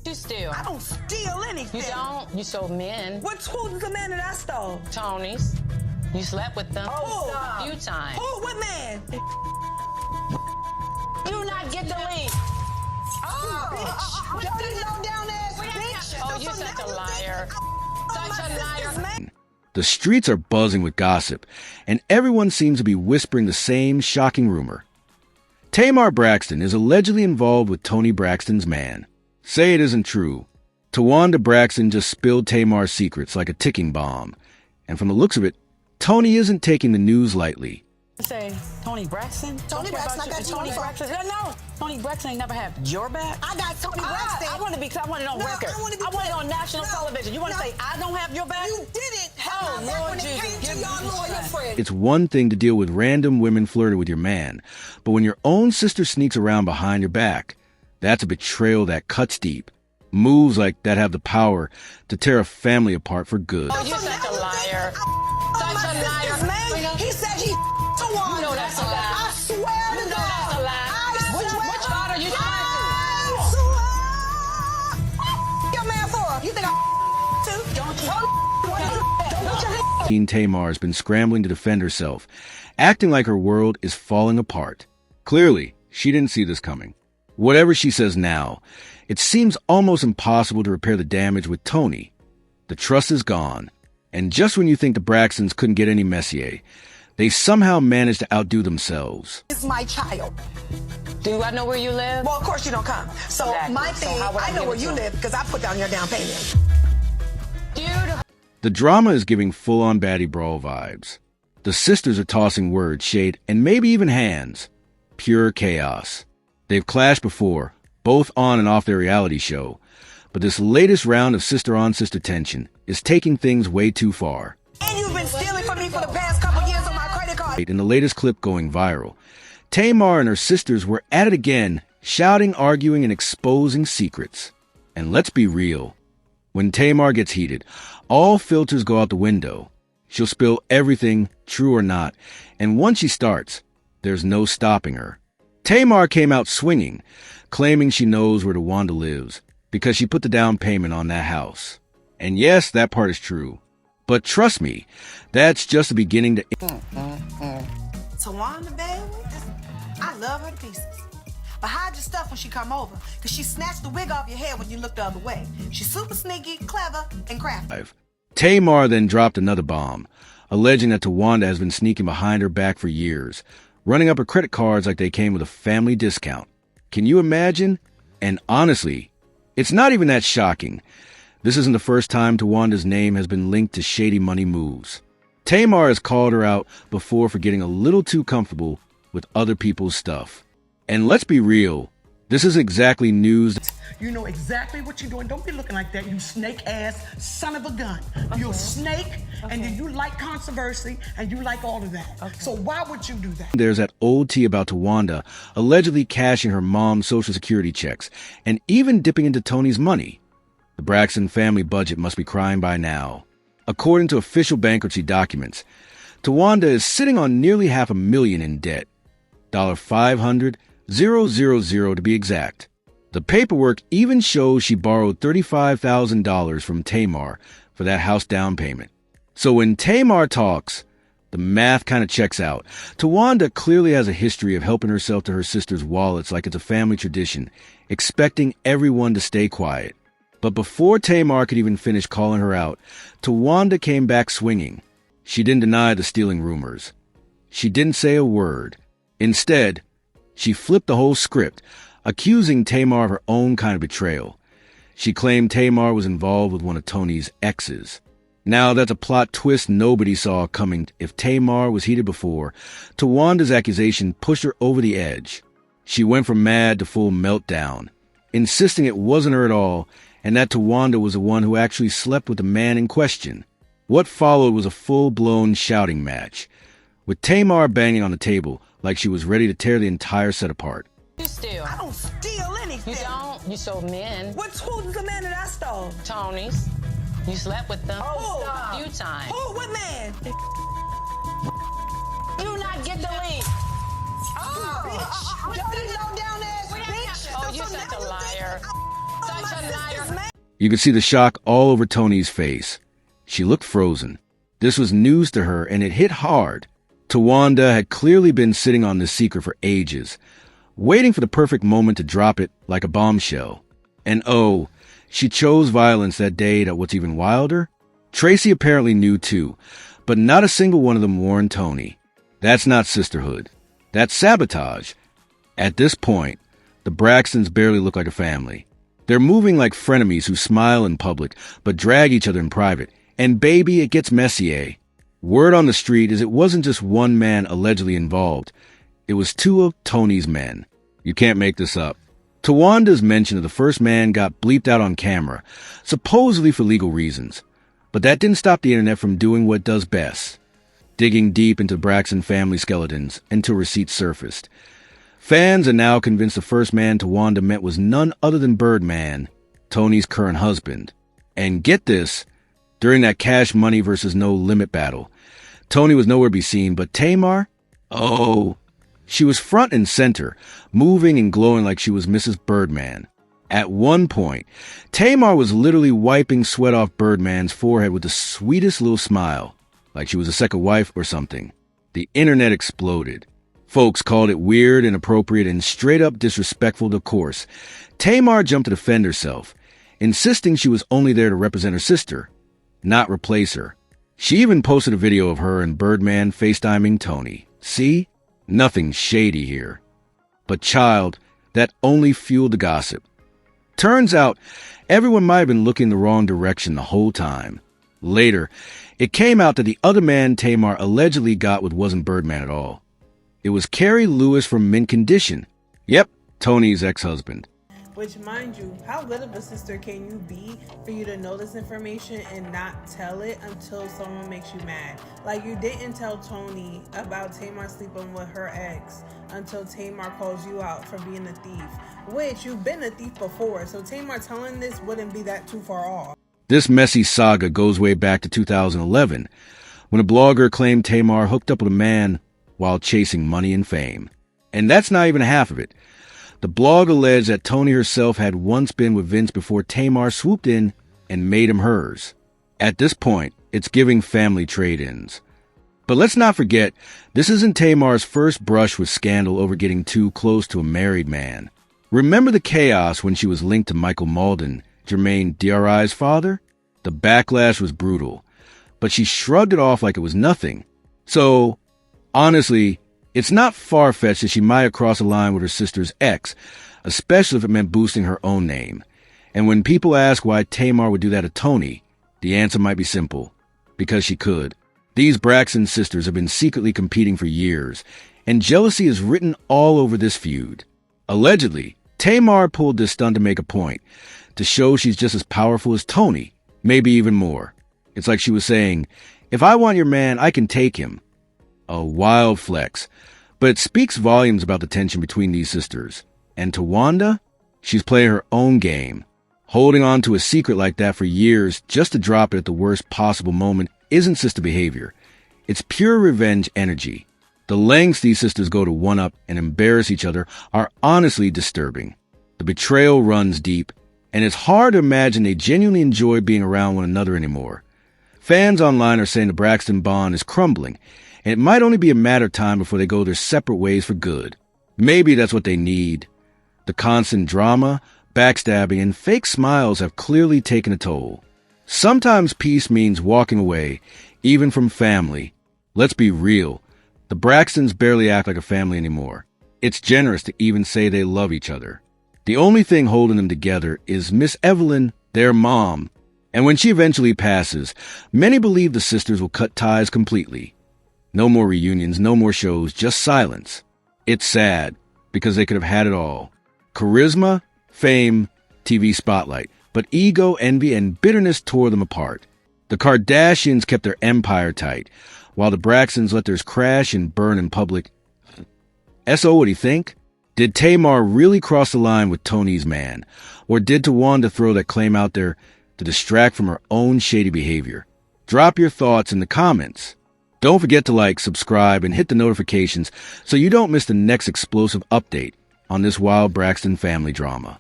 You steal. I don't steal anything. You don't? You sold men. Who's the man that I stole? Tony's. You slept with them. Oh, a few times. Who? What man? You not get the lead. Oh, bitch. Dirty low down ass bitch. Oh, you're such a liar. Such a liar. The streets are buzzing with gossip, and everyone seems to be whispering the same shocking rumor. Tamar Braxton is allegedly involved with Toni Braxton's man. Say it isn't true. Toni Braxton just spilled Tamar's secrets like a ticking bomb. And from the looks of it, Toni isn't taking the news lightly. Say Toni Braxton? Toni Braxton, I got Toni Braxton. No, Toni Braxton ain't never had your back. I got Toni Braxton. I want it on record. I want it on national television. You want to say I don't have your back? You didn't have my back when it came to your lawyer friend. It's one thing to deal with random women flirting with your man, but when your own sister sneaks around behind your back, that's a betrayal that cuts deep. Moves like that have the power to tear a family apart for good. Oh, you're such a liar. Such a liar. Man, he said he Tawanda. You know that's a lie. I swear to God. That's a lie. Which God are you trying to? Your man for? You think I'm too? Don't you? Teen Tamar's been scrambling to defend herself, acting like her world is falling apart. Clearly, she didn't see this coming. Whatever she says now, it seems almost impossible to repair the damage with Toni. The trust is gone, and just when you think the Braxtons couldn't get any messier, they somehow managed to outdo themselves. It's my child. Do I know where you live? Well, of course you don't come. So Exactly. my So thing, how would I I know give where it you to live because I put down your down payment. Dude. The drama is giving full-on baddie brawl vibes. The sisters are tossing words, shade, and maybe even hands. Pure chaos. They've clashed before, both on and off their reality show, but this latest round of sister-on-sister tension is taking things way too far. And you've been stealing from me for the past couple years on my credit card. In the latest clip going viral, Tamar and her sisters were at it again, shouting, arguing, and exposing secrets. And let's be real. When Tamar gets heated, all filters go out the window. She'll spill everything, true or not, and once she starts, there's no stopping her. Tamar came out swinging, claiming she knows where Tawanda lives because she put the down payment on that house. And yes, that part is true. But trust me, that's just the beginning to... Tawanda, baby, I love her to pieces. But hide your stuff when she come over, because she snatched the wig off your head when you looked the other way. She's super sneaky, clever, and crafty. Tamar then dropped another bomb, alleging that Tawanda has been sneaking behind her back for years, running up her credit cards like they came with a family discount. Can you imagine? And honestly, it's not even that shocking. This isn't the first time Tawanda's name has been linked to shady money moves. Tamar has called her out before for getting a little too comfortable with other people's stuff. And let's be real, this is exactly news. You know exactly what you're doing. Don't be looking like that, you snake-ass son of a gun. You're a snake, and then you like controversy, and you like all of that. So why would you do that? There's that old tea about Tawanda allegedly cashing her mom's Social Security checks and even dipping into Toni's money. The Braxton family budget must be crying by now. According to official bankruptcy documents, Tawanda is sitting on nearly $500,000 in debt. $500,000 to be exact. The paperwork even shows she borrowed $35,000 from Tamar for that house down payment. So when Tamar talks, the math kind of checks out. Tawanda clearly has a history of helping herself to her sister's wallets like it's a family tradition, expecting everyone to stay quiet. But before Tamar could even finish calling her out, Tawanda came back swinging. She didn't deny the stealing rumors. She didn't say a word. Instead, she flipped the whole script, accusing Tamar of her own kind of betrayal. She claimed Tamar was involved with one of Toni's exes. Now, that's a plot twist nobody saw coming. If Tamar was heated before, Tawanda's accusation pushed her over the edge. She went from mad to full meltdown, insisting it wasn't her at all, and that Tawanda was the one who actually slept with the man in question. What followed was a full-blown shouting match, with Tamar banging on the table like she was ready to tear the entire set apart. You steal. I don't steal anything. You don't? You sold men. Who's the man that I stole? Tony's. You slept with them. Oh, a few times. Who? What man? You not get the lead. Bitch. Dirty low down ass bitch. Oh, you're such a liar. Such a liar. You could see the shock all over Toni's face. She looked frozen. This was news to her, and it hit hard. Towanda had clearly been sitting on this secret for ages, waiting for the perfect moment to drop it like a bombshell. And oh, she chose violence that day. That what's even wilder? Tracy apparently knew too, but not a single one of them warned Toni. That's not sisterhood. That's sabotage. At this point, the Braxtons barely look like a family. They're moving like frenemies who smile in public, but drag each other in private. And baby, it gets messy, eh? Word on the street is it wasn't just one man allegedly involved. It was two of Toni's men. You can't make this up. Tawanda's mention of the first man got bleeped out on camera, supposedly for legal reasons. But that didn't stop the internet from doing what it does best, digging deep into Braxton family skeletons until receipts surfaced. Fans are now convinced the first man Towanda met was none other than Birdman, Toni's current husband. And get this, during that cash money versus no limit battle, Toni was nowhere to be seen, but Tamar? Oh, she was front and center, moving and glowing like she was Mrs. Birdman. At one point, Tamar was literally wiping sweat off Birdman's forehead with the sweetest little smile, like she was a second wife or something. The internet exploded. Folks called it weird, inappropriate, and straight-up disrespectful, of course. Tamar jumped to defend herself, insisting she was only there to represent her sister, not replace her. She even posted a video of her and Birdman FaceTiming Toni. See? Nothing shady here. But child, that only fueled the gossip. Turns out, everyone might have been looking the wrong direction the whole time. Later, it came out that the other man Tamar allegedly got with wasn't Birdman at all. It was Carrie Lewis from Mint Condition. Yep, Toni's ex-husband. Which, mind you, how good of a sister can you be for you to know this information and not tell it until someone makes you mad? Like, you didn't tell Toni about Tamar sleeping with her ex until Tamar calls you out for being a thief, which you've been a thief before, so Tamar telling this wouldn't be that too far off. This messy saga goes way back to 2011, when a blogger claimed Tamar hooked up with a man while chasing money and fame. And that's not even half of it. The blog alleged that Toni herself had once been with Vince before Tamar swooped in and made him hers. At this point, it's giving family trade-ins. But let's not forget, this isn't Tamar's first brush with scandal over getting too close to a married man. Remember the chaos when she was linked to Michael Malden, Jermaine DRI's father? The backlash was brutal, but she shrugged it off like it was nothing. So, honestly, it's not far-fetched that she might have crossed a line with her sister's ex, especially if it meant boosting her own name. And when people ask why Tamar would do that to Toni, the answer might be simple. Because she could. These Braxton sisters have been secretly competing for years, and jealousy is written all over this feud. Allegedly, Tamar pulled this stunt to make a point, to show she's just as powerful as Toni, maybe even more. It's like she was saying, if I want your man, I can take him. A wild flex, but it speaks volumes about the tension between these sisters. And Towanda? She's playing her own game. Holding on to a secret like that for years just to drop it at the worst possible moment isn't sister behavior. It's pure revenge energy. The lengths these sisters go to one-up and embarrass each other are honestly disturbing. The betrayal runs deep, and it's hard to imagine they genuinely enjoy being around one another anymore. Fans online are saying the Braxton bond is crumbling, and it might only be a matter of time before they go their separate ways for good. Maybe that's what they need. The constant drama, backstabbing, and fake smiles have clearly taken a toll. Sometimes peace means walking away, even from family. Let's be real. The Braxtons barely act like a family anymore. It's generous to even say they love each other. The only thing holding them together is Miss Evelyn, their mom. And when she eventually passes, many believe the sisters will cut ties completely. No more reunions, no more shows, just silence. It's sad, because they could have had it all. Charisma, fame, TV spotlight. But ego, envy, and bitterness tore them apart. The Kardashians kept their empire tight, while the Braxtons let theirs crash and burn in public. S.O., what do you think? Did Tamar really cross the line with Toni's man? Or did Towanda throw that claim out there to distract from her own shady behavior? Drop your thoughts in the comments. Don't forget to like, subscribe, and hit the notifications so you don't miss the next explosive update on this wild Braxton family drama.